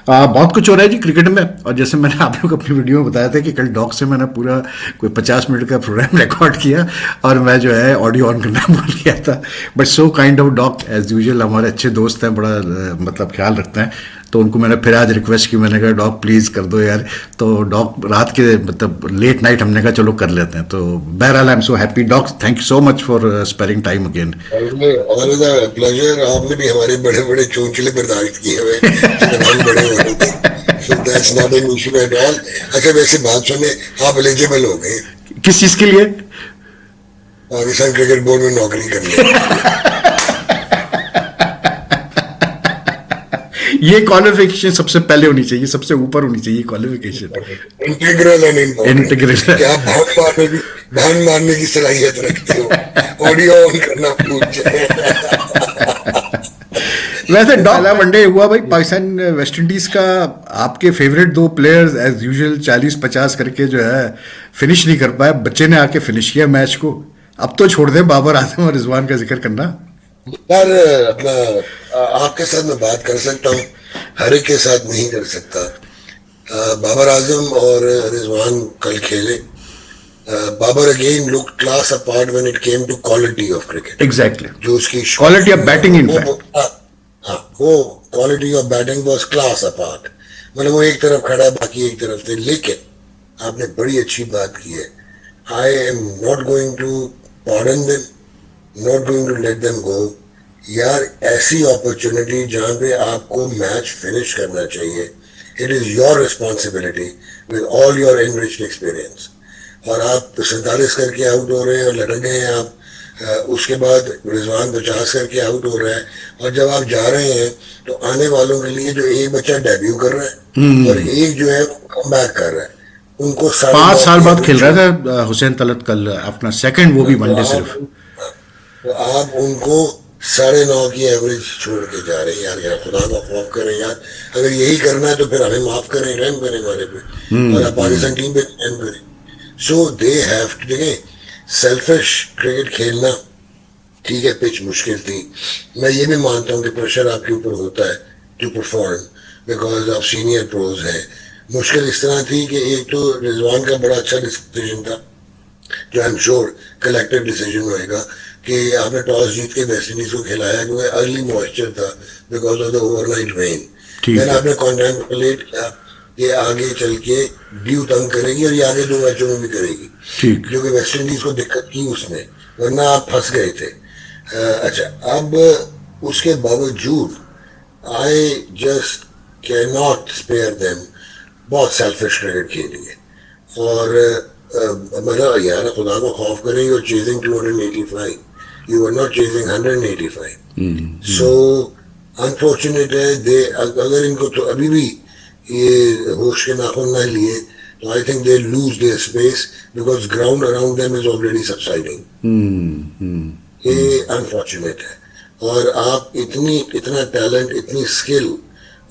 बहुत कुछ हो रहा है जी क्रिकेट में। और जैसे मैंने आप लोग अपनी वीडियो में बताया था कि कल डॉग से मैंने पूरा कोई 50 मिनट का प्रोग्राम रिकॉर्ड किया और मैं जो है ऑडियो ऑन करना भूल गया था। But so kind of dog as usual, हमारे अच्छे दोस्त हैं, बड़ा मतलब ख्याल रखते हैं। तो उनको मैंने फिर आज रिक्वेस्ट की, मैंने कहा डॉग प्लीज़ कर दो यार। तो डॉग रात के मतलब लेट नाइट हमने कहा चलो कर लेते हैं। तो बहरहाल I am so happy dog, thank you so much for sparing time again. Pleasure. आपने भी हमारे बड़े बड़े चोंचले बर्दाश्त किए हुए जब हम बड़े हो रहे थे, so that's not an issue at all। अच्छा वैसे बात सुने, आप एलिजिबल हो गए किस चीज़ के लिए? पाकिस्तान क्रिकेट बोर्ड में नौकरी करने। ये क्वालिफिकेशन सबसे पहले होनी चाहिए, सबसे ऊपर होनी चाहिए qualification. Integral and integral. Important क्या भान मारने की सलाहियत रखते हो, ऑडियो ऑन करना भूल जाए। वैसे पहला वनडे हुआ भाई पाकिस्तान वेस्ट इंडीज का, आपके फेवरेट दो प्लेयर्स एज यूजुअल 40-50 करके जो है फिनिश नहीं कर पाए, बच्चे ने आके फिनिश किया मैच को। अब तो छोड़ दें बाबर आजम और रिजवान का जिक्र करना। यार अपना आपके साथ मैं बात कर सकता हूँ, हर एक के साथ नहीं कर सकता। बाबर आजम और रिजवान कल खेले। Babar again look class apart when it came to quality of cricket. Exactly, जो उसकी quality of batting in fact. हाँ, वो quality of batting was class apart. मतलब वो एक तरफ खड़ा है, बाकी एक तरफ थे। लेकिन आपने बड़ी अच्छी बात की है। I am not going to pardon them, not going to let them go. यार ऐसी अपॉर्चुनिटी जहां पे आपको मैच फिनिश करना चाहिए, it is your responsibility with all your enriched experience. और आप 47 करके आउट हो रहे हैं और लटक गए हैं आप। उसके बाद रिजवान 50 करके आउट हो रहा है। और जब आप जा रहे हैं तो आने वालों के लिए जो एक बच्चा डेब्यू कर रहा है और एक जो है कम बैक कर रहा है, उनको 5 साल बाद खेल रहा था हुसैन तलत कल अपना सेकंड, वो भी वनडे सिर्फ। तो आप उनको 9.5 की एवरेज छोड़ के जा रहे हैं। यार खुदा का खौफ करें यार, अगर यही करना है तो फिर हमें माफ करें, रहम करें हमारे पे, और आप पाकिस्तान टीम पे रहम करें। सो दे हैव टू, देखें सेल्फिश क्रिकेट खेलना ठीक है, पिच मुश्किल थी, मैं ये भी मानता हूँ कि प्रेशर आपके ऊपर होता है टू परफॉर्म बिकॉज आप सीनियर प्रोज हैं। मुश्किल इस तरह थी कि एक तो रिजवान का बड़ा अच्छा डिसीजन था, जो I am sure collective decision होएगा, कि आपने टॉस जीत के वेस्ट इंडीज को खिलाया क्योंकि अर्ली मॉइस्चर था because of the overnight rain. मैंने आपने कॉन्टेम्पलेट किया कि आगे चल के ड्यू तंग करेगी और ये आगे 2 मैचों में भी करेगी, क्योंकि वेस्ट इंडीज को दिक्कत की उसने, वरना आप फंस गए थे। अच्छा, अब उसके बावजूद I just can not spare them. बहुत सेल्फिश क्रिकेट खेली है। और मतलब यार खुदा को खौफ करें, you are chasing 285, you are not chasing 185। So unfortunate है दे, अगर इनको तो अभी भी ये होश के नाखून ना लिए तो I think they lose their space because ground around them is already subsiding. ये अनफॉर्चुनेट है। और आप इतना टैलेंट, इतनी स्किल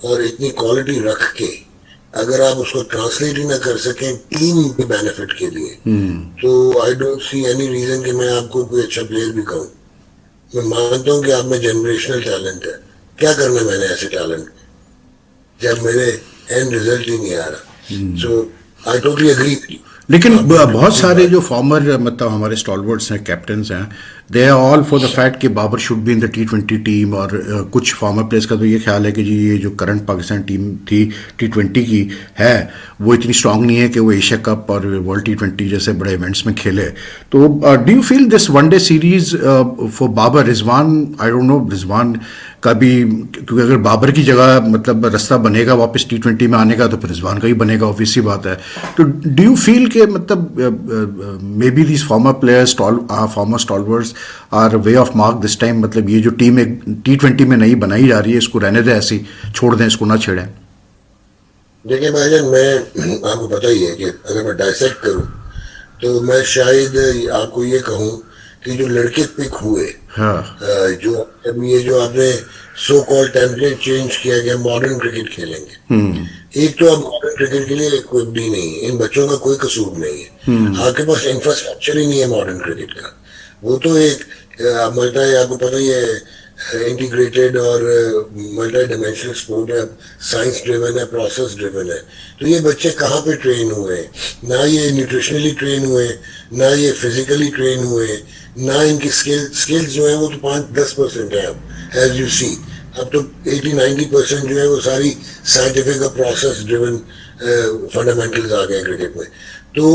और इतनी क्वालिटी रख के अगर आप उसको ट्रांसलेट ही ना कर सकें टीम के बेनिफिट के लिए, तो I don't see any reason कि मैं आपको कोई अच्छा प्लेयर भी कहूँ। मैं मानता हूँ कि आप में जनरेशनल टैलेंट है, क्या करना मैंने ऐसे टैलेंट जब मेरे एंड रिजल्ट ही नहीं आ रहा। सो आई टोटली एग्री। लेकिन बहुत सारे जो फॉर्मर मतलब हमारे स्टॉलवर्ड्स हैं, कैप्टन्स हैं, they are all for the fact कि Babar should be in the T20 team. और कुछ फॉर्मर प्लेयर्स का तो ये ख्याल है कि जी ये जो करंट पाकिस्तान टीम थी T20 की है वो इतनी स्ट्रांग नहीं है कि वो एशिया कप और वर्ल्ड T20 जैसे बड़े इवेंट्स में खेले। तो do you feel this one day series for Babar? Rizwan, I don't know Rizwan का भी, क्योंकि अगर बाबर की जगह मतलब रास्ता बनेगा वापस T20 में आने का तो फिर रिजवान का ही बनेगा, ऑब्वियस सी बात है। तो डू यू फील कि मतलब maybe these former players, former stalwarts are way off mark this time? मतलब ये जो टीम एक T20 में नई बनाई जा रही है, इसको रहने दें ऐसी, छोड़ दें, इसको ना छेड़ें। देखिए भाईजान, मैं आपको पता ही है कि अगर मैं डायसेक्ट करूं तो मैं शायद आपको ये कहूं कि जो लड़के पिक हुए, हाँ, जो ये जो आपने सो कॉल्ड टेम्पलेट चेंज किया गया, मॉडर्न क्रिकेट खेलेंगे। एक तो अब मॉडर्न क्रिकेट के लिए कोई भी नहीं है, इन बच्चों का कोई कसूर नहीं है। आपके पास इंफ्रास्ट्रक्चर ही नहीं है मॉडर्न क्रिकेट का। वो तो एक मल्टा है, आपको पता ही है, इंटीग्रेटेड और मल्टी डायमेंशनल स्पोर्ट है, साइंस ड्रिवन है, प्रोसेस ड्रिवन है। तो ये बच्चे कहाँ पे ट्रेन हुए हैं? ना ये न्यूट्रिशनली ट्रेन हुए, ना ये फिजिकली ट्रेन हुए, ना इनकी स्किल्स जो है वो तो 5-10% है अब, एज यू सी। अब तो 80-90% जो है वो सारी साइंटिफिक और प्रोसेस ड्रिवन फंडामेंटल्स आ गए क्रिकेट में। तो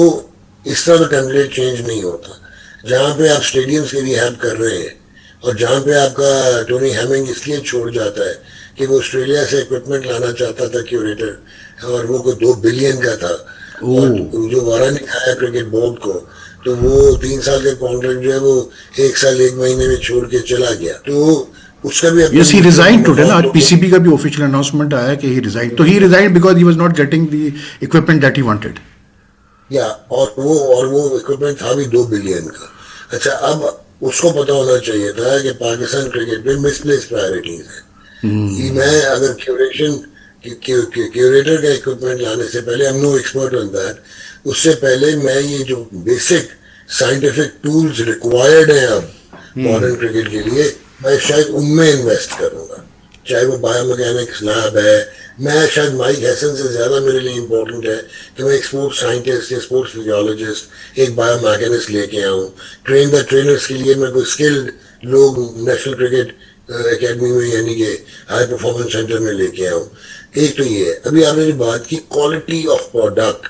इस तरह का टेम्पलेट चेंज नहीं होता। जहाँ पे आप स्टेडियम्स की रिहैब कर रहे हैं और जहाँ पे आपका टोनी हैमिंग इसलिए छोड़ जाता है कि वो ऑस्ट्रेलिया से इक्विपमेंट लाना चाहता था क्यूरेटर, और वो कोई 2 बिलियन का था, और जो वारा नहीं खाया क्रिकेट बोर्ड को, तो वो 3 साल के कॉन्ट्रैक्ट जो है वो 1 साल 1 महीने में छोड़ के चला गया। तो उसका भी Yes, he resigned today ना, आज पीसीबी का भी ऑफिशियल अनाउंसमेंट आया कि he resigned. तो he resigned because he was not getting the equipment that he wanted. या और वो इक्विपमेंट था भी 2 बिलियन का। अच्छा, अब उसको पता होना चाहिए था कि पाकिस्तान क्रिकेट में मिसप्लेस प्रायोरिटीज है। कि मैं अगर क्यूरेटर का इक्विपमेंट लाने से पहले, I am no expert on that, उससे पहले मैं ये जो बेसिक साइंटिफिक टूल्स रिक्वायर्ड हैं अब मॉडर्न क्रिकेट के लिए, मैं शायद उनमें इन्वेस्ट करूंगा। चाहे वो बायोमैकेनिक्स लैब है, मैं शायद माइक हैसन से ज़्यादा मेरे लिए इम्पोर्टेंट है कि मैं एक स्पोर्ट्स साइंटिस्ट या स्पोर्ट्स फिजियोलॉजिस्ट, एक बायोमैकेनिस्ट लेके आऊँ। ट्रेन द ट्रेनर्स के लिए मैं कोई स्किल्ड लोग नेशनल क्रिकेट एकेडमी में यानी कि हाई परफॉर्मेंस सेंटर में लेके आऊँ। एक तो ये है। अभी आपने जो बात की क्वालिटी ऑफ प्रोडक्ट,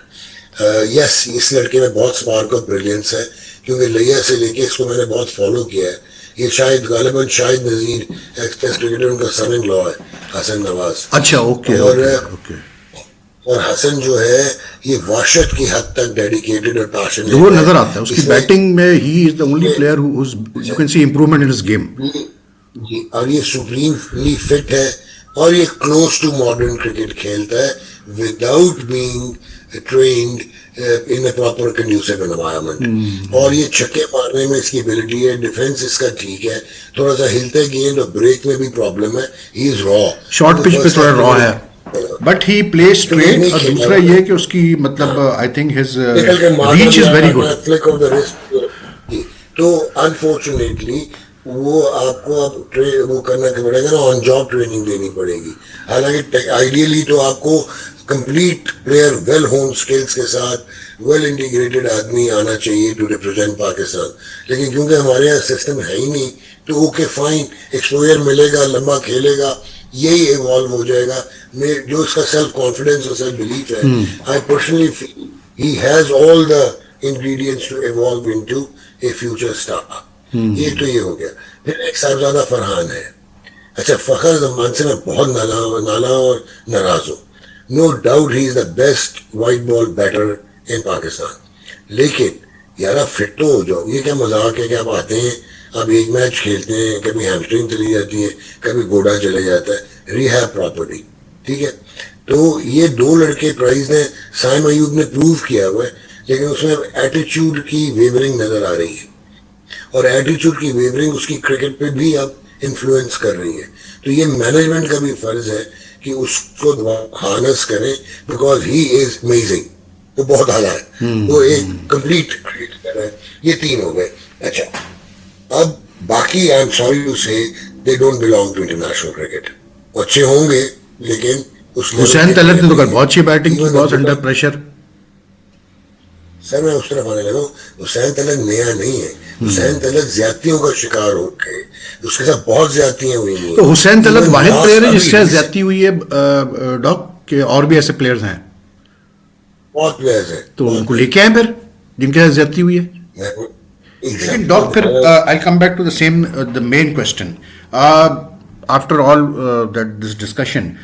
यस, इस लड़के में बहुत स्पार्क ऑफ ब्रिलियंस है, क्योंकि लिया से लेके इसको मैंने बहुत फॉलो किया है। ये शायद गालिबन शाहिद नजीर एक्सप्रेस क्रिकेटर उनका सन इन लॉ है, हसन नवाज। अच्छा, ओके ओके। और हसन जो है ये वाशत की हद तक डेडिकेटेड और पैशनेट वो नजर आता है उसकी बैटिंग में। He is the only player who you can see improvement in his game. जी, और ये सुप्रीमली फिट है और ये क्लोज टू मॉडर्न क्रिकेट खेलता है without being trained in a proper conducive environment. और ये छक्के मारने में इसकी एबिलिटी है, डिफेंस इसका ठीक है, थोड़ा सा हिलते गेंद और ब्रेक में भी प्रॉब्लम है। He is raw, short pitch पे थोड़ा रॉ है, बट ही प्ले स्ट्रेट। और दूसरा ये कि उसकी मतलब I think his reach is very good. Flick of the wrist. तो अनफॉर्चुनेटली वो आपको अब वो करना पड़ेगा ना, ऑन जॉब ट्रेनिंग देनी पड़ेगी। हालांकि आइडियली तो आपको कंप्लीट प्लेयर, वेल होन स्किल्स के साथ वेल इंटीग्रेटेड आदमी आना चाहिए टू रिप्रेजेंट पाकिस्तान, लेकिन क्योंकि हमारे यहाँ सिस्टम है ही नहीं, तो ओके फाइन, एक्सपोजर मिलेगा, लंबा खेलेगा, यही इवॉल्व हो जाएगा। जो उसका सेल्फ कॉन्फिडेंस और सेल्फ बिलीफ है, I personally feel he has all the ingredients to evolve into a future star. ये तो ये हो गया। फिर एक साहबजादा फरहान है। अच्छा, फखर जमान से मैं बहुत नाला और नाराज हूँ। No doubt he is the best white ball batter in Pakistan, लेकिन यार आप फिट तो हो जाओ। ये क्या मजाक है कि आप आते हैं, आप एक मैच खेलते हैं, कभी हैमस्ट्रिंग चली जाती है, कभी गोडा चले जाता है, रिहैब प्रॉपर्टी, ठीक है। तो ये 2 लड़के प्राइज ने, साइम अयूब ने प्रूव किया हुआ है, लेकिन उसमें एटीट्यूड की वेवरिंग नजर आ रही है, और एटीट्यूड की वेवरिंग उसकी क्रिकेट पे भी अब इन्फ्लुएंस कर रही है। तो ये मैनेजमेंट का भी फर्ज है कि उसको हार्नेस करें, बिकॉज ही इज अमेजिंग। वो बहुत आला है, वो एक कंप्लीट क्रिकेटर है। ये 3 हो गए। अच्छा, अब बाकी I am sorry to say they don't belong to international cricket. अच्छे होंगे, लेकिन हुसैन तलत ने तो कल बहुत अच्छी बैटिंग की, बहुत अंडर प्रेशर। सर मैं उस तरफ आने लगा हूँ। हुसैन तलत नया नहीं है। हुसैन तलत ज्यादतियों का शिकार हो गए, उसके साथ बहुत ज्यादतियां हुई हैं। तो हुसैन तलत वाहिद प्लेयर है जिसके साथ ज्यादती हुई है डॉक, के और भी ऐसे प्लेयर्स हैं? बहुत प्लेयर्स हैं, तो उनको लेके आए फिर जिनके साथ ज्यादती हुई है। लेकिन डॉक, फिर I come back to the same, the main question after all that this discussion,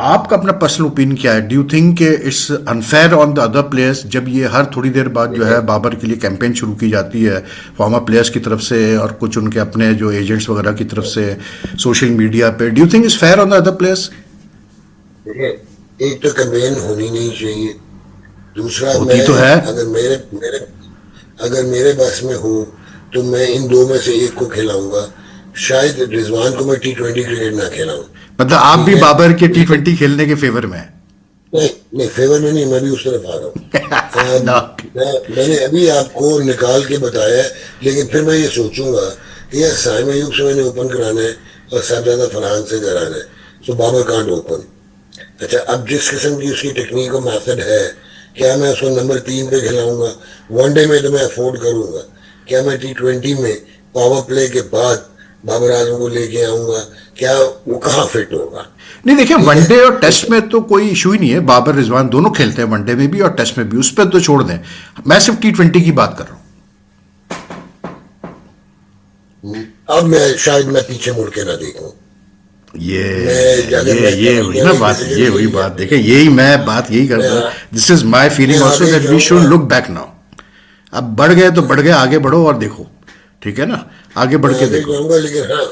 आपका अपना पर्सनल ओपिनियन क्या है? Do you think it's unfair on the other players जब ये हर थोड़ी देर बाद जो है बाबर के लिए कैंपेन शुरू की जाती है फॉर्मर प्लेयर्स की तरफ से और कुछ उनके अपने जो एजेंट्स वगैरह की तरफ से सोशल मीडिया पे? Do you think it's fair on the other players? एक तो कैंपेन होनी नहीं चाहिए, दूसरा होती तो है। अगर मेरे बस में हो तो मैं इन 2 में से एक को खिलाऊंगा। शायद रिजवान को मैं T20 क्रिकेट ना खिलाऊं। मतलब आप भी बाबर के T20 खेलने के फेवर में? नहीं, फेवर में नहीं, मैं भी उस तरफ आ रहा हूँ। मैंने अभी आपको निकाल के बताया, लेकिन फिर मैं ये सोचूंगा कि यार साइम अयूब से मैंने ओपन कराना है, और साहबजादा फरहान से डराना है, सो बाबर कांट ओपन। अच्छा, अब जिस किस्म की उसकी टेक्निक और मैथड है, क्या मैं उसको नंबर 3 पे खिलाऊंगा? वनडे में तो मैं अफोर्ड करूंगा, क्या मैं T20 में पावर प्ले के बाद बाबर आजम को लेके आऊंगा? क्या वो कहाँ फिट होगा? नहीं देखिए, ठीक है। वनडे और टेस्ट में तो कोई इशू ही नहीं है, बाबर रिजवान दोनों खेलते हैं वनडे में भी और टेस्ट में भी, उस पर तो छोड़ दें। मैं सिर्फ T20 की बात कर रहा हूँ। अब मैं शायद मैं पीछे मुड़ के ना देखूं। ये मैं अगर मैं ये वही ना बात, डिसीजन ये ले वही लिया, बात, देखे यही मैं बात यही मैं करता हूँ। दिस इज माई मैं फीलिंग ऑल्सो आगे दैट वी शुड जाऊंगा। Look back now. अब बढ़ गए तो बढ़ गए, आगे बढ़ो और देखो, ठीक है ना, आगे बढ़ मैं के आगे देखो। जाऊंगा, लेकिन हाँ,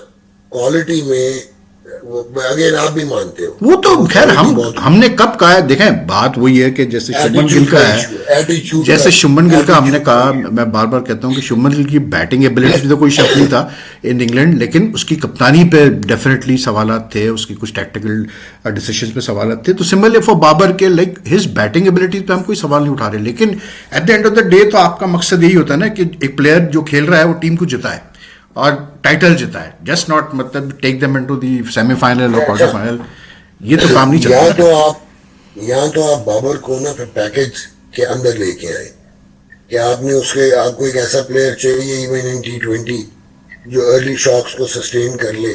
क्वालिटी में अगेन आप भी मानते हो वो तो कि वो खैर क्वालिटी हम बहुत, हमने कब कहा है, देखें बात वही है कि जैसे शुभमन गिल एटीट्यूड का का है, इशू, एटीट्यूड का जैसे शुभमन गिल का हमने एटीट्यूड का कहा, इशू। मैं बार बार कहता हूं कि शुभमन गिल की बैटिंग एबिलिटी तो कोई शक नहीं था इन इंग्लैंड, लेकिन उसकी कप्तानी पे डेफिनेटली सवालात थे, उसकी कुछ टैक्टिकल डिसीजंस पे सवालात थे। तो सिमिलरली फॉर बाबर के लाइक हिज बैटिंग एबिलिटीज पे हम कोई सवाल नहीं उठा रहे, लेकिन at the end of the day तो आपका मकसद यही होता है ना कि एक प्लेयर जो खेल रहा है वो टीम को जिताए और टाइटल जिताए, जस्ट नॉट मतलब take them into the semifinal और क्वार्टर अच्छा, फाइनल। ये तो काम नहीं चलता या ना। तो आप या तो आप बाबर को ना फिर पैकेज के अंदर लेके आए, कि आपने उसके आपको एक ऐसा प्लेयर चाहिए इवन इन T20 जो अर्ली शॉक्स को सस्टेन कर ले,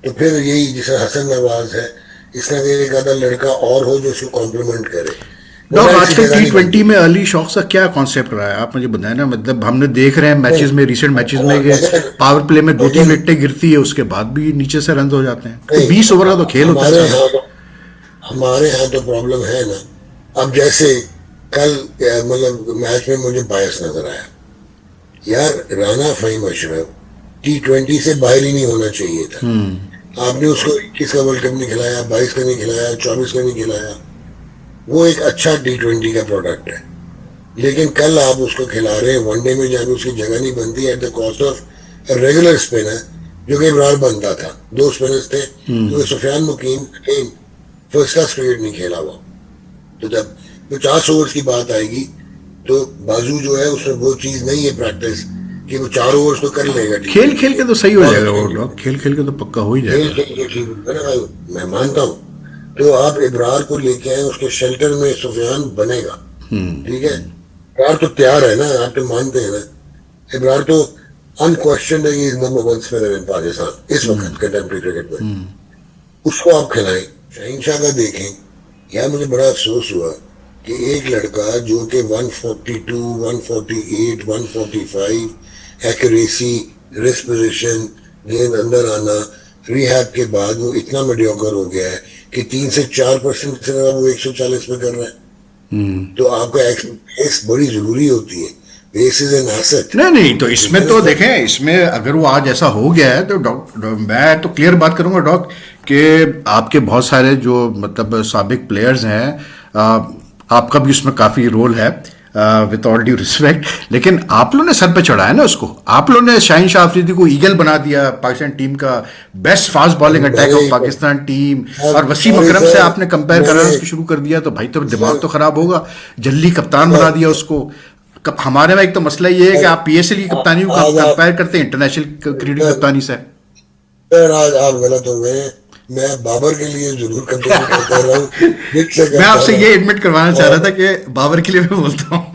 तो फिर यही जैसे हसन नवाज है, इस तरह का एक आधा लड़का और हो जो उसको कॉम्प्लीमेंट करे, डॉग वरना ऐसी आजकल जगह नहीं T20 बनती। में अर्ली शॉट्स का क्या कॉन्सेप्ट रहा है, आप मुझे बताएं ना। मतलब हमने देख रहे हैं नहीं, मैचेस में, रिसेंट मैचेस में कि मगर पावर प्ले में 2-3 मगर विकेटें गिरती है, उसके बाद भी नीचे से रन हो जाते हैं। तो नहीं, 20 ओवर का तो खेल होता है हमारे साहब। यहाँ तो हमारे यहाँ तो प्रॉब्लम है ना। अब जैसे कल मतलब मैच में मुझे बायस नजर आया, यार राना फहीम अशरफ T20 से बाहर ही नहीं होना चाहिए था। आपने उसको 21 का वर्ल्ड कप नहीं खिलाया, 22 का नहीं खिलाया, 24 का नहीं खिलाया। वो एक अच्छा T20 का प्रोडक्ट है, लेकिन कल आप उसको खिला रहे हैं वनडे में, जहाँ उसकी जगह नहीं बनती, at the cost of regular spinner जो कई बार बनता था। 2 स्पिनर्स थे, तो सुफियान मुकीम फर्स्ट क्लास क्रिकेट नहीं खेला वो। तो जब 50 ओवर की बात आएगी तो बाजू जो है उसमें वो चीज नहीं है प्रैक्टिस कि वो 4 ओवर तो कर लेगा खेल T20 खेल में। के तो सही हो और जाएगा वो डॉग, खेल खेल के तो पक्का हो ही खेल जाएगा। खेल के ठीक है ना भाई, मैं मानता हूँ। तो आप इब्रार को लेके आए, उसके शेल्टर में सुफियान बनेगा, ठीक है। इब्रार तो तैयार है ना, आप तो मानते हैं ना। इब्रार तो अनक्वेश्चन है कि नंबर 1 स्पिनर इन पाकिस्तान इस वक्त कंटेम्प्रेरी क्रिकेट में। उसको आप खिलाएं, शहीनशाह का देखें। यार मुझे बड़ा अफसोस हुआ कि एक लड़का जो कि 142, 148, 145 एक्यूरेसी, रिस्क पोजीशन, गेंद अंदर आना, रिहैब के बाद वो इतना मीडियोकर हो गया है कि 3 से 4% से वो 140 पे कर रहा है। तो आपको एक्सपीरियंस बड़ी जरूरी होती है। Base is an asset. नहीं नहीं, तो ठीक है इसमें ना तो सर? देखें, इसमें अगर वो आज ऐसा हो गया है तो मैं तो क्लियर बात करूंगा डॉग कि आपके बहुत सारे जो मतलब साबिक प्लेयर्स हैं, आपका भी उसमें काफ़ी रोल है, विद ऑल ड्यू रिस्पेक्ट, लेकिन आप लोगों ने सर पे चढ़ाया ना उसको। आप लोगों ने शाहीन शाह अफरीदी को ईगल बना दिया, पाकिस्तान टीम का best fast bowling attack of Pakistan team, और वसीम सॉरी अकरम से सर, आपने कंपेयर मैंने कराना उसको शुरू कर दिया, तो भाई तो दिमाग सर तो खराब होगा। जल्दी कप्तान बना सर दिया उसको। हमारे में एक तो मसला ये है कि सर आप PSL की कप्तानी को आज आप कंपेयर करते हैं इंटरनेशनल क्रिकेट की सर कप्तानी से। सर आज आप गलत हो गए। मैं बाबर के लिए जरूर कंपेयर करता रहा हूँ, हिट से मैं करता आपसे रहा ये हूँ। एडमिट करवाना चाह रहा और था कि बाबर के लिए मैं बोलता हूँ।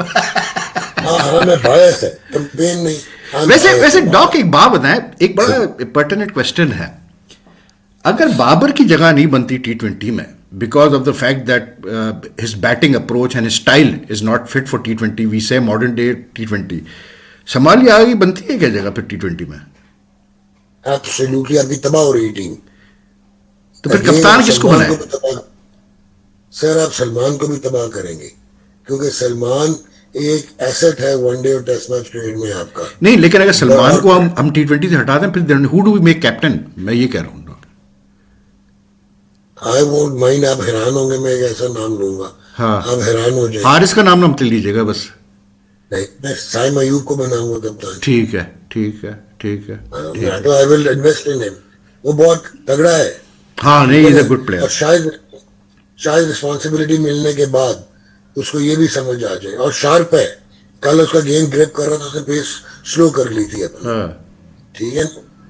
हाँ हाँ, मैं बायस है, कंपेन नहीं। आई एम वैसे बायस वैसे टू डॉक बाबर। एक बात बताएं, एक बड़ा पर्टिनेंट क्वेश्चन है। अगर बाबर की जगह नहीं बनती T20 में because of the fact that his batting approach and style is not fit for T20, we say modern day T20, सोमालिया आगे बनती है क्या जगह फिर T20 में? एब्सोल्युटली आपकी तबाह हो रही टीम। तो फिर अगेन आप कप्तान किसको सलमान बनाए? को भी तबाह, सर आप सलमान को भी तबाह करेंगे, क्योंकि सलमान एक एसेट है वनडे और टेस्ट मैच क्रिकेट में आपका। नहीं, लेकिन अगर सलमान और को हम T20 से हटा दें, फिर who do we make captain? मैं ये कह रहा हूँ। आई वोंट माइंड, आप हैरान होंगे मैं एक ऐसा नाम लूंगा, हाँ, आप हैरान हो जाएंगे। हारिस का नाम मत लीजिएगा बस। नहीं, मैं साइम अयूब को बनाऊंगा कप्तान। ठीक है, ठीक है, ठीक है, ठीक मैं है। तो I will invest in him, वो बहुत तगड़ा है, हाँ नहीं, ठीक है इज ना। अ गुड और प्लेयर। शायद शायद रिस्पॉन्सिबिलिटी मिलने के बाद उसको ये भी समझ आ जाए, और शार्प है। कल उसका गेम ग्रिप कर रहा था, उसने पेस स्लो कर ली थी अपनी, हाँ, ठीक है।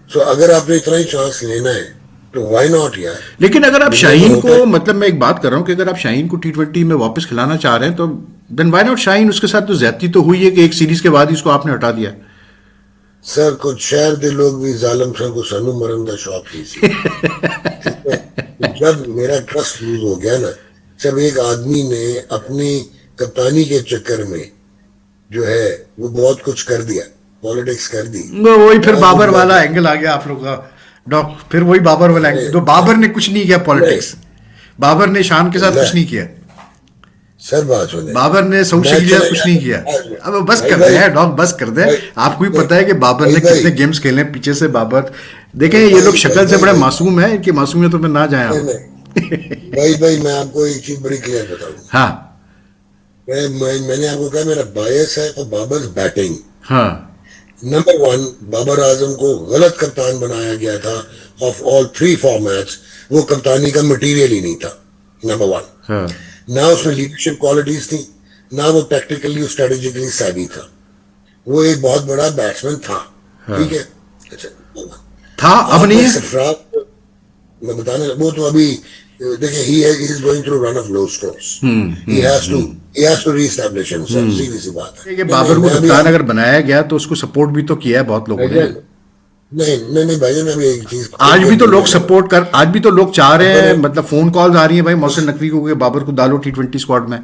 सो अगर आपने इतना ही चांस लेना है तो व्हाई नॉट यार। लेकिन अगर आप दुनिया में शाहीन होता को, है। मतलब मैं एक बात कर रहा हूँ कि अगर आप शाहीन को टी20 में वापस खिलाना चाह रहे हैं तो देन व्हाई नॉट शाहीन? उसके साथ तो ज्यादती तो हुई है कि एक सीरीज के बाद ही उसको आपने हटा दिया। सर कुछ शहर के लोग भी जालिम सर को सानू मरन का शौक ही सी। ठीक है, तो जब मेरा ट्रस्ट लूज हो गया ना, जब एक आदमी ने अपनी कप्तानी के चक्कर में जो है वो बहुत कुछ कर दिया, पॉलिटिक्स कर दी। वो वही फिर आज बाबर मैं वाला एंगल आ गया आप लोग का। डॉक फिर वही बाबर वाला अरे एंगल, तो बाबर ने कुछ नहीं किया नहीं, पॉलिटिक्स। बाबर ने शान के साथ मैं कुछ नहीं किया। सर बात सुने। बाबर ने सऊदी मैं के साथ चले कुछ नहीं किया। गया अब बस भाई कर भाई दे हैं डॉग, बस कर दे। भाई आपको भी नहीं, पता है कि बाबर भाई ने भाई कितने गेम्स खेले हैं पीछे से। बाबर देखें, ये लोग भाई भाई शक्ल से भाई बड़े भाई मासूम है, इनकी मासूमियतों में ना जाए नहीं आप। नहीं भाई मैं आपको एक चीज बड़ी क्लियर बताऊंगा। हाँ मैंने आपको कहा मेरा बायस है फॉर बाबर बैटिंग। हाँ नंबर वन, बाबर आजम को गलत कप्तान बनाया गया था ऑफ ऑल थ्री फॉर्मेट्स। वो कप्तानी का मटेरियल ही नहीं था, नंबर वन। हाँ ना उसमें लीडरशिप क्वालिटीज थी, ना वो टैक्टिकली स्ट्रेटेजिकली savvy था। वो एक बहुत बड़ा बैट्समैन था, हाँ ठीक है। अच्छा, था, अब नहीं आपने है। सरफराज, मैं बताने वो तो अभी देखिए he is going through run of low strokes. He has to reestablish himself, सीधी सी बात है। कि नहीं नहीं बाबर को मैं अभी कप्तान आप अगर बनाया गया तो उसको सपोर्ट भी तो किया है बहुत लोगों ने। भाईजान, नहीं भाईजान, मैं अभी एक चीज आज भी क्रिकेट तो लोग दुनिया में सपोर्ट कर, आज भी तो लोग चाह रहे हैं, अपने मतलब फोन कॉल्स आ रही हैं भाई उस मोहसिन नकवी को कि बाबर को डालो टी20 स्क्वाड में।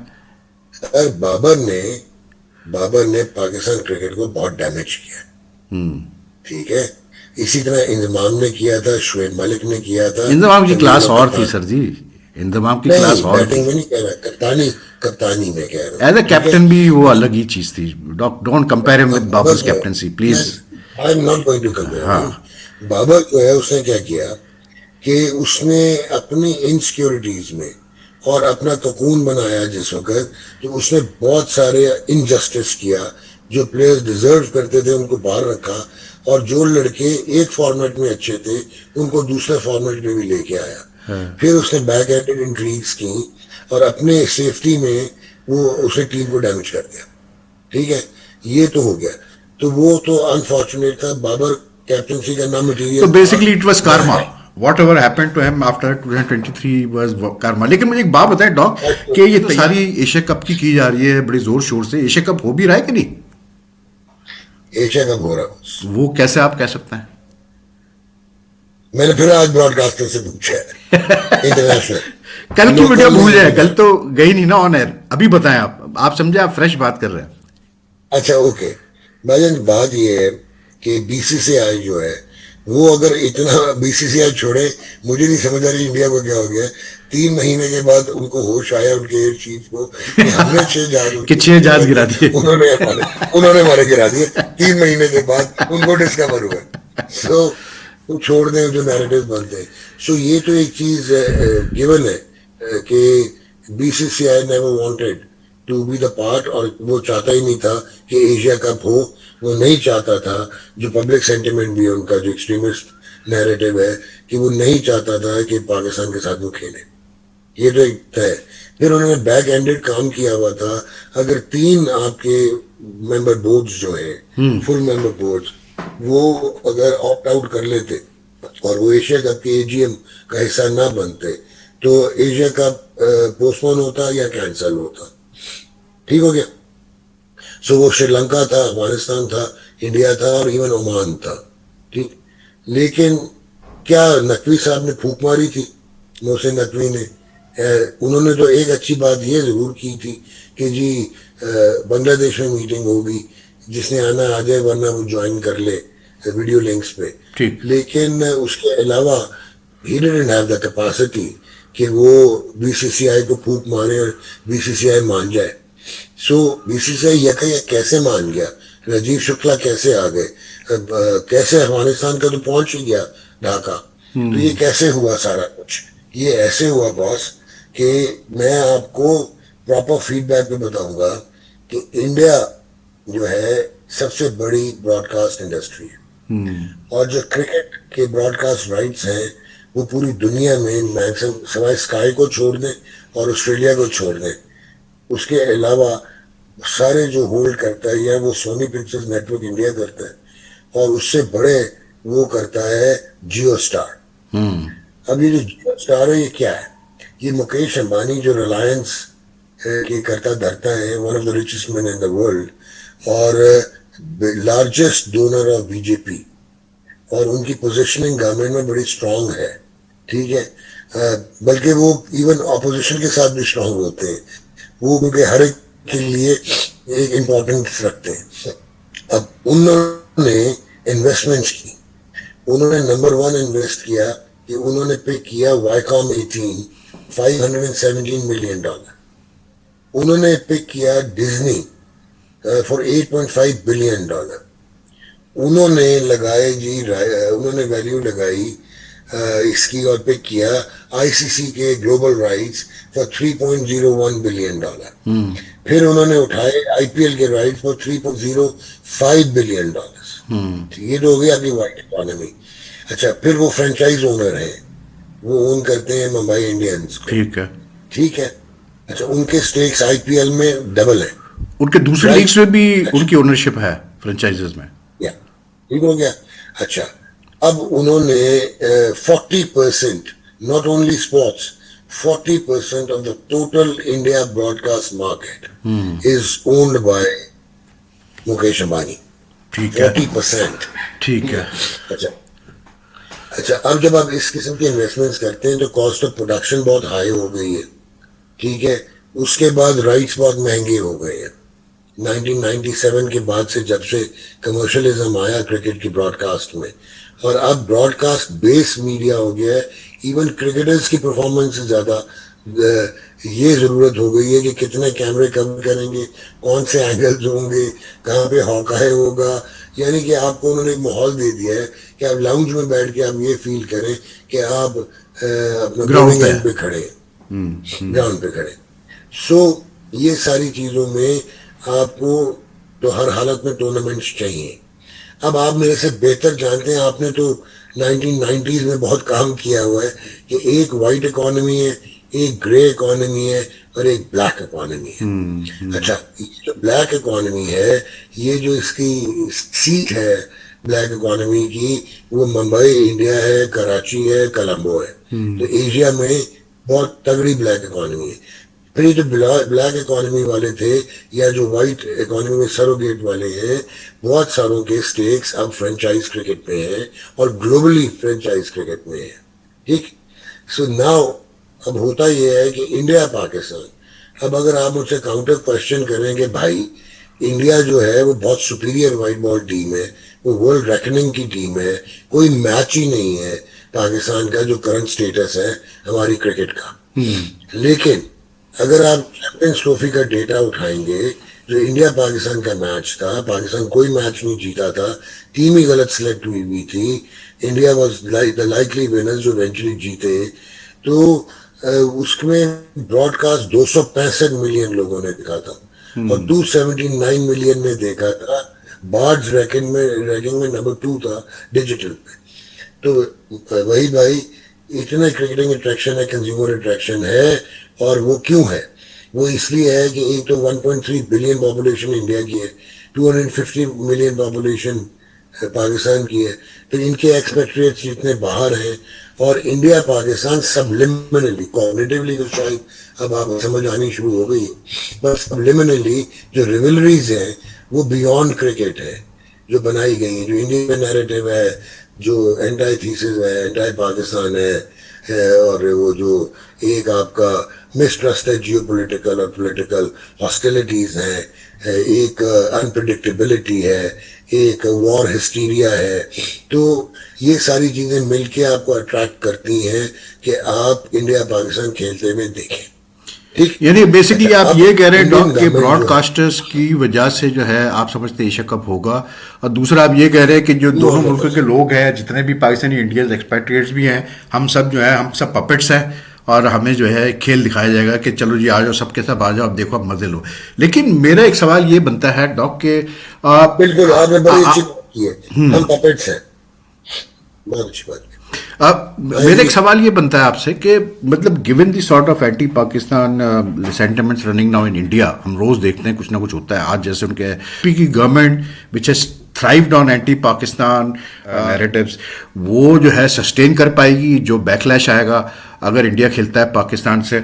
सर बाबर ने पाकिस्तान क्रिकेट को बहुत डैमेज किया, ठीक है। इसी तरह इंजमाम ने किया था, शुएब मलिक ने किया था, इंतजाम की तमीम क्लास और और थी कप्तान। सर जी। इंतजाम की नहीं क्लास और थी। बैटिंग में नहीं कह रहा, कप्तानी कप्तानी में कह रहा हूँ, एज ए ठीक है। कैप्टन भी वो अलग ही चीज थी। Don't compare him with Babar Babar's जो है, कैप्टनसी मैं please. I am not going to compare him. हाँ बाबर जो है उसने क्या किया कि उसने अपनी इनसिक्योरिटीज में और अपना तकून बनाया जिस वक्त, तो उसने बहुत सारे इनजस्टिस किया। जो प्लेयर्स डिजर्व करते थे उनको बाहर रखा, और जो लड़के एक फॉर्मेट में अच्छे थे उनको दूसरे फॉर्मेट में भी लेके आया। फिर उसने बैक एंडेड इंट्रीग्स की और अपने सेफ्टी में वो उसे टीम को डैमेज कर दिया, ठीक है। ये तो हो गया, तो वो तो अनफॉर्चुनेट था। बाबर कैप्टनसी का ना तो मटेरियल था, बेसिकली इट वाज ना कार्मा। है। Whatever happened to him after 2023 was karma. लेकिन मुझे एक बात बताएं डॉग, कि ये तो सारी एशिया कप की जा रही है बड़ी जोर शोर से। एशिया कप हो भी रहा है कि नहीं? एशिया कप हो रहा है। वो कैसे आप कह सकते हैं? मैंने फिर आज ब्रॉडकास्टर से पूछा है कल इंटरनेशनल, की वीडियो लोकल भूल नहीं जाए, कल पूछा। तो गई नहीं ना ऑन एयर। अभी बताएं आप समझे, आप फ्रेश बात कर रहे हैं। अच्छा ओके, भाईजान बात ये है कि बीसीसीआई जो है वो अगर इतना बीसीसीआई छोड़े, मुझे नहीं समझ आ रही इंडिया को क्या हो गया। 3 महीने के बाद उनको होश आया उनके एयर चीफ को कि हमने 6 जहाज कि उनके 6 जहाज गिरा गिरा दिए। दिए। उन्होंने हमारे गिरा दिए 3 महीने के बाद उनको डिस्कवर हुआ। सो तो छोड़ दें जो नैरेटिव बनते हैं। सो ये तो एक चीज गिवन है कि BCCI never wanted to be the part, और वो चाहता ही नहीं था कि एशिया कप हो। वो नहीं चाहता था, जो पब्लिक सेंटिमेंट भी है उनका, जो एक्सट्रीमिस्ट नैरेटिव है, कि वो नहीं चाहता था कि पाकिस्तान के साथ वो खेले। ये तो एक तय। फिर उन्होंने बैक एंडेड काम किया हुआ था। अगर 3 आपके मेंबर बोर्ड्स जो है, फुल मेंबर बोर्ड्स, वो अगर ऑप्ट आउट कर लेते और वो एशिया कप के एजीएम का हिस्सा ना बनते, तो एशिया कप पोस्टपोन होता या कैंसिल होता, ठीक हो गया। सो वो श्रीलंका था, अफगानिस्तान था, इंडिया था और इवन ओमान था, ठीक। लेकिन क्या नकवी साहब ने फूक मारी थी, मोहसिन नकवी ने? उन्होंने तो एक अच्छी बात ये जरूर की थी कि जी बांग्लादेश में मीटिंग होगी, जिसने आना आ जाए वरना वो ज्वाइन कर ले वीडियो लिंक्स पे। ठीक। लेकिन उसके अलावा he didn't have the capacity कि वो बीसीसीआई को फूक मारे और बीसीसीआई मान जाए। सो बीसीसीआई यह कैसे मान गया? राजीव शुक्ला कैसे आ गए? कैसे अफगानिस्तान का तो पहुंच ही गया ढाका। तो ये कैसे हुआ सारा कुछ? ये ऐसे हुआ बॉस कि मैं आपको प्रॉपर फीडबैक पे बताऊंगा कि इंडिया जो है सबसे बड़ी ब्रॉडकास्ट इंडस्ट्री है, और जो क्रिकेट के ब्रॉडकास्ट राइट्स हैं वो पूरी दुनिया में मैक्सिमम, सिवाय स्काई को छोड़ दें और ऑस्ट्रेलिया को छोड़ दें, उसके अलावा सारे जो होल्ड करता है या वो सोनी पिक्चर्स नेटवर्क इंडिया करता है, और उससे बड़े वो करता है जियो स्टार। अब ये जो जियो स्टार है ये क्या है? ये मुकेश अंबानी जो रिलायंस की करता धरता है, one of the richest man in the world, और लार्जेस्ट डोनर ऑफ बीजेपी, और उनकी पोजीशनिंग गवर्नमेंट में बड़ी स्ट्रांग है, ठीक है। बल्कि वो इवन ऑपोजिशन के साथ भी स्ट्रांग होते हैं, वो उनके हर एक के लिए एक इम्पोर्टेंस रखते हैं। अब उन्होंने इन्वेस्टमेंट्स की, उन्होंने नंबर 1 इन्वेस्ट किया कि उन्होंने पे किया वाईकॉम 18, $517 मिलियन। उन्होंने पिक किया डिज्नी फॉर $8.5 बिलियन। उन्होंने लगाए जी उन्होंने वैल्यू लगाई इसकी और पिक किया आईसीसी के ग्लोबल राइट्स फॉर $3.01 बिलियन। फिर उन्होंने उठाए आईपीएल के राइट्स फॉर $3.05 बिलियन। ये तो हो गई आपकी वाइट इकोनॉमी। अच्छा, फिर वो फ्रेंचाइज ओनर है, वो ओन करते हैं मुंबई इंडियंस को, ठीक है, ठीक है। अच्छा, उनके स्टेक्स आईपीएल में डबल है, उनके दूसरे लीग्स में भी उनकी ओनरशिप है फ्रेंचाइजेस में। या ठीक हो गया। अच्छा, अब उन्होंने 40%, not only sports, 40% of the total India broadcast market is owned by Mukesh Ambani. ठीक है, 40%, ठीक है। अच्छा अच्छा, अब जब आप इस किस्म के इन्वेस्टमेंट्स करते हैं तो कॉस्ट ऑफ प्रोडक्शन बहुत हाई हो गई है, ठीक है। उसके बाद राइट्स बहुत महंगे हो गए हैं 1997 के बाद से, जब से कमर्शियलिज्म आया क्रिकेट की ब्रॉडकास्ट में, और अब ब्रॉडकास्ट बेस मीडिया हो गया है। इवन क्रिकेटर्स की परफॉर्मेंस से ज़्यादा ये ज़रूरत हो गई है कि कितने कैमरे कवर करेंगे, कौन से एंगल्स होंगे, कहाँ पे हॉकाई होगा। यानी कि आपको उन्होंने एक माहौल दे दिया है कि आप लाउंज में बैठ के आप ये फील करें कि आप अपने ग्राउंड पे खड़े, ग्राउंड पे खड़े। सो ये सारी चीज़ों में आपको तो हर हालत में टूर्नामेंट्स चाहिए। अब आप मेरे से बेहतर जानते हैं, आपने तो 1990s में बहुत काम किया हुआ है कि एक वाइट इकोनॉमी है, एक ग्रे इकोनॉमी है और एक ब्लैक इकोनॉमी है। अच्छा, जो ब्लैक इकोनॉमी है, ये जो इसकी सीट है ब्लैक इकोनॉमी की, वो मुंबई इंडिया है, कराची है, कोलंबो है। तो एशिया में बहुत तगड़ी ब्लैक इकोनॉमी है। फिर ये जो ब्लैक इकोनॉमी वाले थे या जो वाइट इकोनॉमी में सरोगेट वाले हैं, बहुत सारों के स्टेक्स अब फ्रेंचाइज क्रिकेट में हैं और ग्लोबली फ्रेंचाइज क्रिकेट में है, ठीक। सो नाउ अब होता यह है कि इंडिया पाकिस्तान, अब अगर आप मुझसे काउंटर क्वेश्चन करेंगे, भाई इंडिया जो है वो बहुत सुपीरियर वाइट बॉल टीम है, वो वर्ल्ड रैंकिंग की टीम है, कोई मैच ही नहीं है पाकिस्तान का जो करंट स्टेटस है हमारी क्रिकेट का। लेकिन अगर आप चैंपियंस ट्रॉफी का डेटा उठाएंगे, जो इंडिया पाकिस्तान का मैच था, पाकिस्तान कोई मैच नहीं जीता था, टीम ही गलत सिलेक्ट हुई थी, India was the likely winners जो इवेंचुअली जीते। तो उसमें ब्रॉडकास्ट 265 मिलियन लोगों ने देखा था और 279 मिलियन ने देखा था। बार्ड्स रैंकिंग में नंबर 2 था डिजिटल पे। तो वही भाई, इतना क्रिकेटिंग अट्रैक्शन है, कंज्यूमर अट्रैक्शन है। और वो क्यों है? वो इसलिए है कि एक तो 1.3 बिलियन पॉपुलेशन इंडिया की है, 250 मिलियन पॉपुलेशन पाकिस्तान की है, तो इनके एक्सपेक्ट्रेट्स जितने बाहर हैं, और इंडिया पाकिस्तान सबलिमिनली, कॉग्निटिवली तो शायद अब आप समझ आनी शुरू हो गई, बस सबलिमिनली जो रिवलरीज हैं वो बियॉन्ड क्रिकेट है जो बनाई गई है, जो इंडियन नैरेटिव है, जो एंटाई थीसिस है, एंटाई पाकिस्तान है, और वो जो एक आपका मिसट्रस्ट है, जियो पोलिटिकल और पोलिटिकल हॉस्टिलिटीज हैं, एक अनप्रिडिक्टेबिलिटी है, एक वॉर हिस्टीरिया है। तो ये सारी चीजें मिलके आपको अट्रैक्ट करती हैं कि आप इंडिया पाकिस्तान खेलते हुए देखें, ठीक। यानी बेसिकली आप ये कह रहे हैं डॉक के ब्रॉडकास्टर्स की वजह से जो है आप समझते हैं एशिया कप होगा, और दूसरा आप ये कह रहे हैं कि जो दोनों मुल्कों के लोग हैं, जितने भी पाकिस्तानी इंडियंस एक्सपेट्रिएट्स भी हैं, हम सब जो है हम सब पपेट्स हैं, और हमें जो है खेल दिखाया जाएगा कि चलो जी आ जाओ, सबके सब आ जाओ, अब देखो अब मजे लो। लेकिन मेरा एक सवाल ये बनता है डॉक के बिल्कुल आपने बड़ी अच्छी बात की है, हम पपेट्स हैं, बहुत अच्छी बात। अब मेरा एक सवाल ये बनता है आपसे कि मतलब given the sort of anti Pakistan sentiments running now in India, हम रोज देखते हैं कुछ ना कुछ होता है। आज जैसे उनके पी की government which has thrived on anti Pakistan narratives, वो जो है सस्टेन कर पाएगी जो बैकलैश आएगा अगर इंडिया खेलता है पाकिस्तान से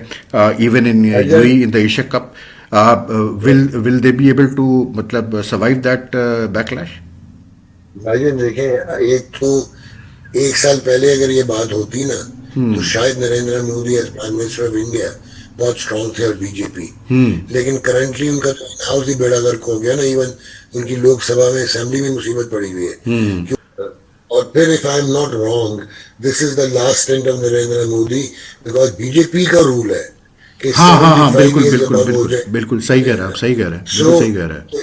even in UAE in the Asia cup? Will they be able to मतलब सर्वाइव दैट बैकलैश? भाईजान देखें, एक तो एक साल पहले अगर ये बात होती ना तो शायद Narendra Modi as prime minister of India बहुत स्ट्रांग थे और बीजेपी, लेकिन करंटली उनका तो हाउस ही बेड़ा गर्क हो गया ना। इवन उनकी लोकसभा में असेंबली में मुसीबत पड़ी हुई है। और फिर if I am not wrong, this is the last stint of Narendra Modi, because BJP का रूल है कि हाँ, बिल्कुल सही कह रहे हैं आप, सही कह रहे हैं, बिल्कुल सही कह रहे हैं। तो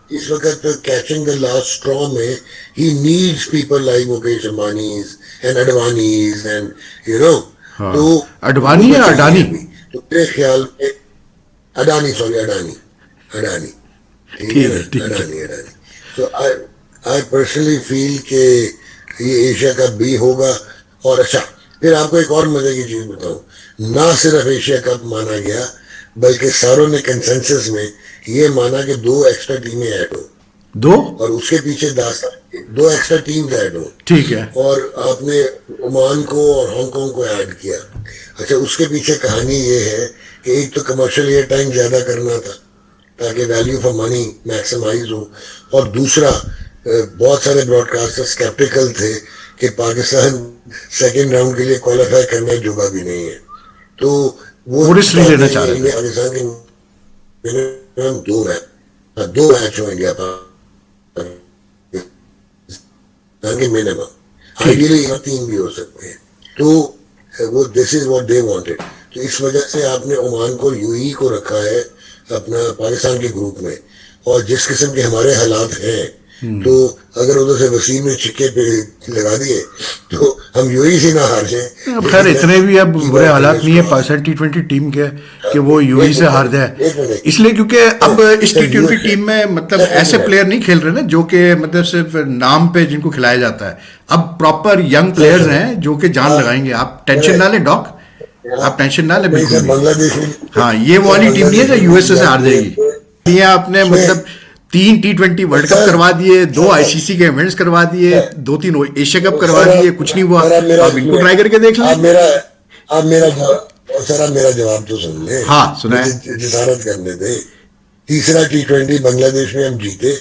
इस वक्त तो कैचिंग द लास्ट स्ट्रॉ में he needs people like Mukesh Ambanis and Advanis and you know. तो अडवाणी या अडानी? तो मेरे ख्याल में अडानी, सॉरी अडानी, ठीक है, अडानी। तो आई पर्सनली फील के ये एशिया कप भी होगा। और अच्छा, फिर आपको एक और मजे की चीज बताऊं, ना सिर्फ एशिया कप माना गया बल्कि सारों ने कंसेंसस में ये माना कि 2 एक्स्ट्रा टीमें ऐड हो, 2 और उसके पीछे दास्तान 2 एक्स्ट्रा टीम ऐड हो, ठीक है। और आपने ओमान को और हांगकांग को ऐड किया। अच्छा, उसके पीछे कहानी ये है कि एक तो कमर्शियल एयर टाइम ज्यादा करना था ताकि वैल्यू फॉर मनी मैक्सिमाइज हो, और दूसरा बहुत सारे ब्रॉडकास्टर स्केप्टिकल थे कि पाकिस्तान सेकेंड राउंड के लिए क्वालिफाई करने जोगा भी नहीं है। तो वो रिस्क नहीं लेना चाह रहे थे। पाकिस्तान के मिनिमम 2 मैच हो इंडिया के मिनिमम, आइडियली 3 भी हो सकते हैं। तो वो this is what they wanted. तो इस वजह से आपने ओमान को यूएई को रखा है अपना पाकिस्तान के ग्रुप में, और जिस किस्म के हमारे हालात हैं तो अगर उधर से वसीम ने छिक्के पे लगा दिए तो हम यूएई से ना हार जाए। अब खैर इतने भी अब बुरे हालात नहीं है पाकिस्तान T20 टीम के कि वो यूएई से हार जाए, इसलिए क्योंकि अब इस T20 टीम में मतलब ऐसे प्लेयर नहीं खेल रहे ना जो कि मतलब सिर्फ नाम पे जिनको खिलाया जाता है। अब प्रॉपर यंग प्लेयर्स हैं जो कि जान लगाएंगे। आप टेंशन ना लें डॉक, आप टेंशन ना लें बिल्कुल भी। हाँ, ये वो वाली टीम नहीं है जो यूएसए से हार जाएगी। ये आपने मतलब 3 T20 वर्ल्ड कप करवा दिए, 2 आईसीसी के इवेंट्स करवा दिए, 2-3 एशिया कप करवा दिए, कुछ नहीं हुआ। आप इनको ट्राई करके देख लें। आप मेरा जवाब तो सुन ले। हाँ, सुनाए। जिसारत करने दे। तीसरा T20 बांग्लादेश में हम जीते,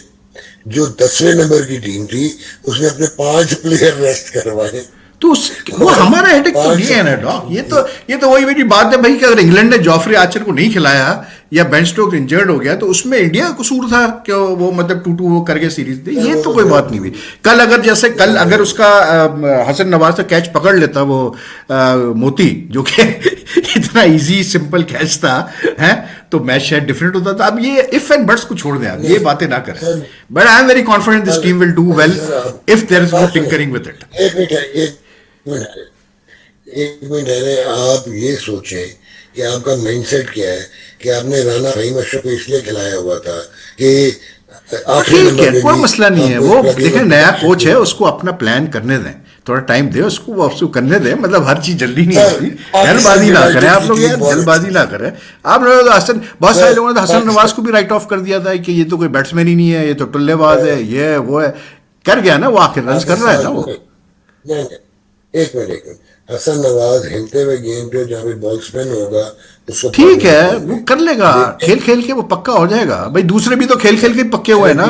जो 10वें नंबर की टीम थी उसने अपने 5 प्लेयर रेस्ट करवाए। तो वो हमारा हेडेक तो नहीं है ना डॉक। ये तो वही मेरी बात है भाई कि अगर इंग्लैंड ने जॉफरी आर्चर को नहीं खिलाया या बेन स्टोक्स इंजर्ड हो गया तो उसमें इंडिया का कसूर था कि वो मतलब 2-2 वो करके सीरीज दे। ये तो कोई बात नहीं हुई। कल अगर उसका हसन नवाज का कैच पकड़ लेता वो मोती, जो कि इतना इजी सिंपल कैच था, है तो मैच शायद डिफरेंट होता था। अब ये इफ एंड बट्स को छोड़ दें, आप ये बातें ना करें। But I am very confident this team will do well if there is no tinkering with it. एक मिनट है, आप ये सोचें कि आपका माइंडसेट क्या है कि आपने राना रहीम अशरफ को इसलिए खिलाया हुआ था कि ठीक है, कोई मसला नहीं है। वो देखें नया कोच है, उसको अपना प्लान करने दें, थोड़ा टाइम दे उसको, वो उसको करने दें। मतलब हर चीज जल्दी नहीं होती, जल्दबाजी ना करें आप लोग यार, जल्दबाजी ना करें आप लोग। हसन, बहुत सारे लोगों ने हसन नवाज को भी राइट ऑफ कर दिया था कि ये तो कोई बैट्समैन ही नहीं है, ये तो टुल्लेबाज है, ये वो है। कर गया ना वो, आखिर रन कर रहा है ना वो। एक मिनट, हसन नवाज हिलते हुए गेम पे जहाँ पे बॉल स्पिन होगा उसको ठीक है, वो कर लेगा, खेल खेल के वो पक्का हो जाएगा भाई। दूसरे भी तो खेल खेल के पक्के हुए ना,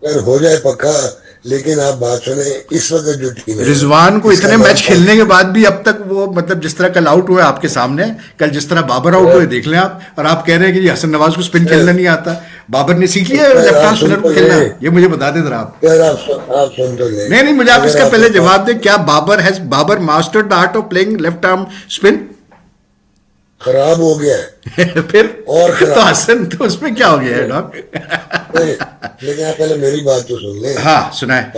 अगर हो जाए पक्का। लेकिन आप बात सुने, इस वक्त जो टीम है रिजवान को इतने मैच खेलने के बाद भी अब तक वो मतलब जिस तरह कल आउट हुए आपके सामने, कल जिस तरह बाबर आउट हुए देख लें आप, और आप कह रहे हैं कि हसन नवाज को स्पिन खेलना नहीं आता। बाबर ने सीख लिया लेफ्ट हैंड स्पिनर को खेलना, ये मुझे बता दे जरा आप। आप सुन तो ले। नहीं, मुझे आप इसका पहले जवाब दें, क्या Babar mastered the art of playing left arm spin? खराब हो गया है फिर और तो हसन तो उसमें क्या हो गया है डॉक? लेकिन आप पहले मेरी बात तो सुन ले। हाँ, सुनाए।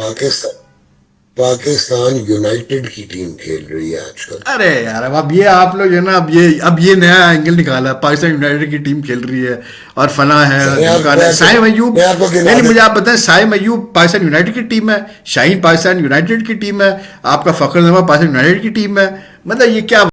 पाकिस्तान यूनाइटेड की टीम खेल रही है आजकल। अरे यार, अब ये आप लोग है ना, अब ये नया एंगल निकाला, पाकिस्तान यूनाइटेड की टीम खेल रही है और फना है साइम अयूब। नहीं, मुझे आप बताएं, साइम अयूब पाकिस्तान यूनाइटेड की टीम है, शाहीन पाकिस्तान यूनाइटेड की टीम है, आपका फखर जमा पाकिस्तान यूनाइटेड की टीम है। मतलब ये क्या